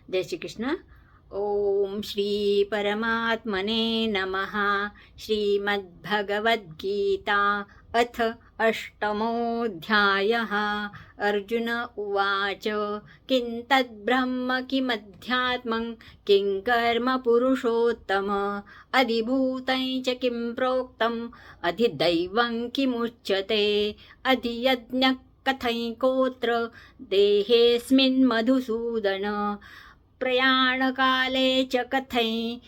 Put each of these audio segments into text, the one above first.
जय श्री कृष्ण. ओम श्री परमात्मने नमः. श्रीमद्भगवद्गीता अथ अष्टमोऽध्यायः. अर्जुन उवाच किं तद्ब्रह्म किमध्यात्मं किं कर्म पुरुषोत्तम अधिभूतं च किं प्रोक्तम् अधिदैवं किमुच्यते अधियज्ञः कथैकोत्र देहेऽस्मिन् मधुसूदन प्रयाणकाले च कथै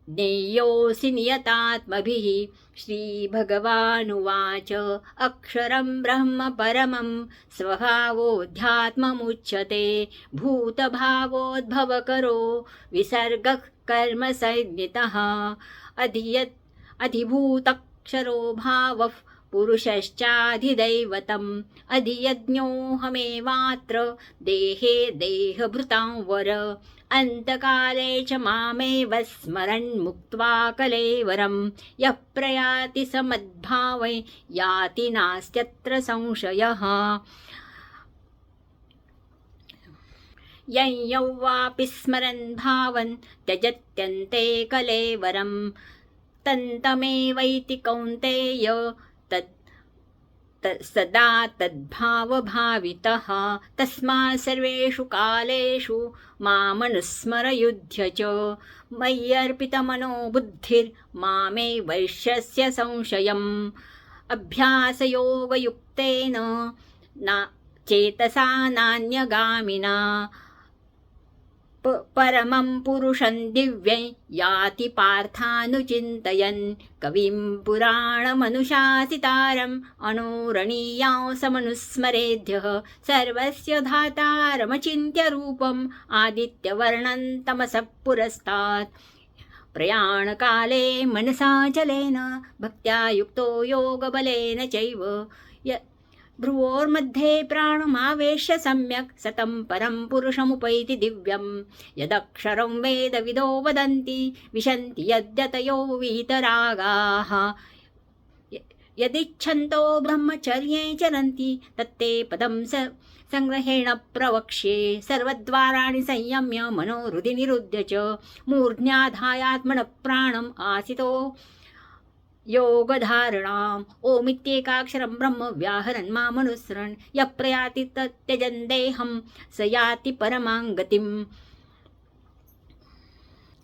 ज्ञेयोऽसि नियतात्मभिः. श्रीभगवानुवाच अक्षरं ब्रह्म परमं स्वभावोऽध्यात्ममुच्यते भूतभावोद्भवकरो विसर्गः कर्मसंज्ञितः अधिभूतक्षरो भावः पुरुषश्चाधिदैवतम् अधियज्ञोऽहमेवात्र देहे देहभृतां वर अन्तकाले च मामेव स्मरन् मुक्त्वा कलेवरं यः प्रयाति स मद्भावै याति नास्त्यत्र संशयः. यं यौ वापि स्मरन् भावन् त्यजत्यन्ते कलेवरं तन्तमेवैति कौन्तेय सदा तद्भावभावितः. तस्मात् सर्वेषु कालेषु मामनुस्मरयुध्य च मय्यर्पितमनो बुद्धिर्मामे वैश्यस्य संशयम्. अभ्यासयोगयुक्तेन चेतसा नान्यगामिना परमं पुरुषं दिव्यं याति पार्थानुचिन्तयन्. कविं पुराणमनुशासितारम् अणोरणीयां समनुस्मरेद्यः सर्वस्य धातारमचिन्त्य रूपम् आदित्यवर्णं तमसः पुरस्तात्. प्रयाणकाले मनसाचलेन भक्त्या युक्तो योगबलेन चैव भ्रुवोर्मध्ये प्राणमावेश्य सम्यक् सतं परं पुरुषमुपैति दिव्यं. यदक्षरं वेदविदो वदन्ति विशन्ति यद्यतयो वीतरागाः यदिच्छन्तो ब्रह्मचर्ये चरन्ति तत्ते पदं संग्रहेण प्रवक्ष्ये. सर्वद्वाराणि संयम्य मनोहृदि निरुध्य च मूर्ध्याधायात्मनः प्राणम् आसितो योगधारणाम्. ओमित्येकाक्षरं ब्रह्म व्याहरन् मामनुसृण् यः प्रयाति तत्यजन् देहं स याति परमां गतिम्.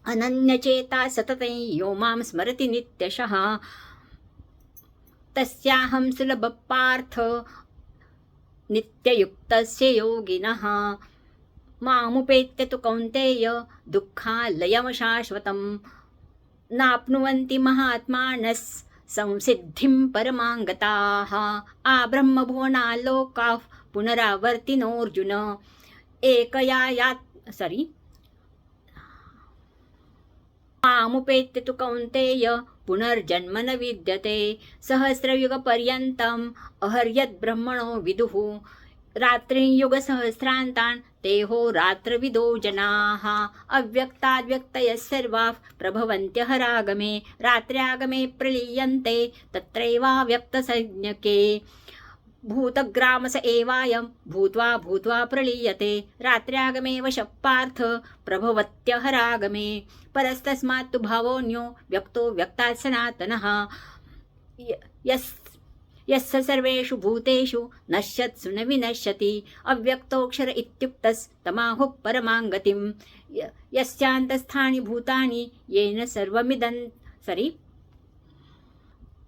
अनन्यचेता सततं यो मां स्मरति नित्यशः तस्याहं सुलभः पार्थ नित्ययुक्तस्य योगिनः. मामुपेत्य तु कौन्तेय दुःखालयमशाश्वतम् नाप्नुवन्ति महात्मानः संसिद्धिं परमां गताः. आब्रह्मभुवनालोकाः पुनरावर्तिनोऽर्जुन मामुपेत्य तु कौन्तेय पुनर्जन्म न विद्यते. सहस्रयुगपर्यन्तम् अहर्यद्ब्रह्मणो विदुः रात्रियुगसहस्रान्तान् तेहो रात्रविदो जनाः. अव्यक्ताद्व्यक्तयः सर्वाः प्रभवन्त्यहरागमे रात्र्यागमे प्रलीयन्ते तत्रैवाव्यक्तसंज्ञके. भूतग्रामस एवायं भूत्वा भूत्वा प्रलीयते रात्र्यागमे वशः पार्थ प्रभवत्यहरागमे. परस्तस्मात्तु भावोऽन्यो व्यक्तो व्यक्तात् सनातनः यस्य सर्वेषु भूतेषु नश्यत्सु न विनश्यति. अव्यक्तोऽक्षर इत्युक्तस्तमाहुः परमां गतिम्. यस्यान्तस्थानि भूतानि येन सर्वमिदं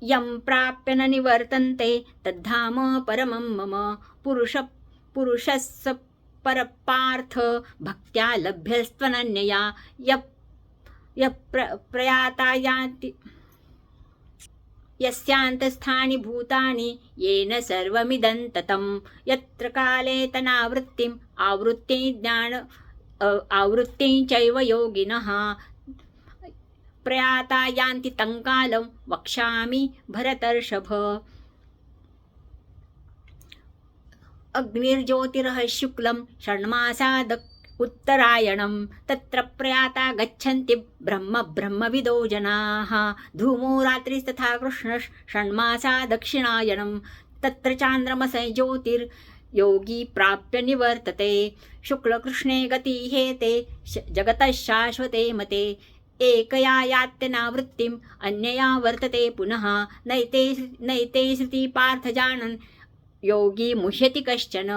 यं प्राप्य न निवर्तन्ते तद्धाम परमं मम. पुरुषस्य परपार्थ भक्त्या लभ्यस्त्वनन्यया. प्रयाता यान्ति यस्यान्तस्थानि भूतानि येन सर्वमिदं ततं. यत्र काले तनावृत्तिम् आवृत्तिं चैव योगिनः प्रयाता यान्ति तं कालं वक्ष्यामि भरतर्षभ. अग्निर्ज्योतिरः शुक्लं षण्मासाद उत्तरायणं तत्र प्रयाता गच्छन्ति ब्रह्मविदो जनाः. धूमो रात्रिस्तथा कृष्णः षण्मासा दक्षिणायनं तत्र चान्द्रमसः ज्योतिर् योगी प्राप्य निवर्तते शुक्लकृष्णे गती हेते जगतः शाश्वते मते एकया यात्यनावृत्तिम् अन्यया वर्तते पुनः नैते श्रुति पार्थ जानन् योगी मुह्यति कश्चन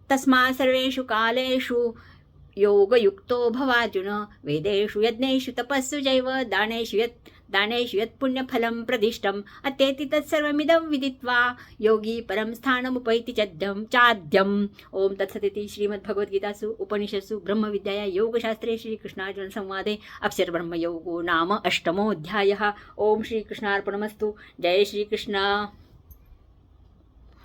तस्मात् सर्वेषु कालेषु योगयुक्तो भवार्जुन वेदेषु यज्ञेषु तपस्सु चैव दानेषु यत् पुण्यफलं प्रदिष्टम् अत्येति तत्सर्वमिदं विदित्वा योगी परं स्थानमुपैति चाद्यम् ओम तत्सदिति श्रीमद्भगवद्गीतासु उपनिषत्सु ब्रह्मविद्याया योगशास्त्रे श्रीकृष्णार्जुनसंवादे अक्षरब्रह्मयोगो नाम 8मोऽध्यायः। ओम श्रीकृष्णार्पणमस्तु। जय श्रीकृष्ण।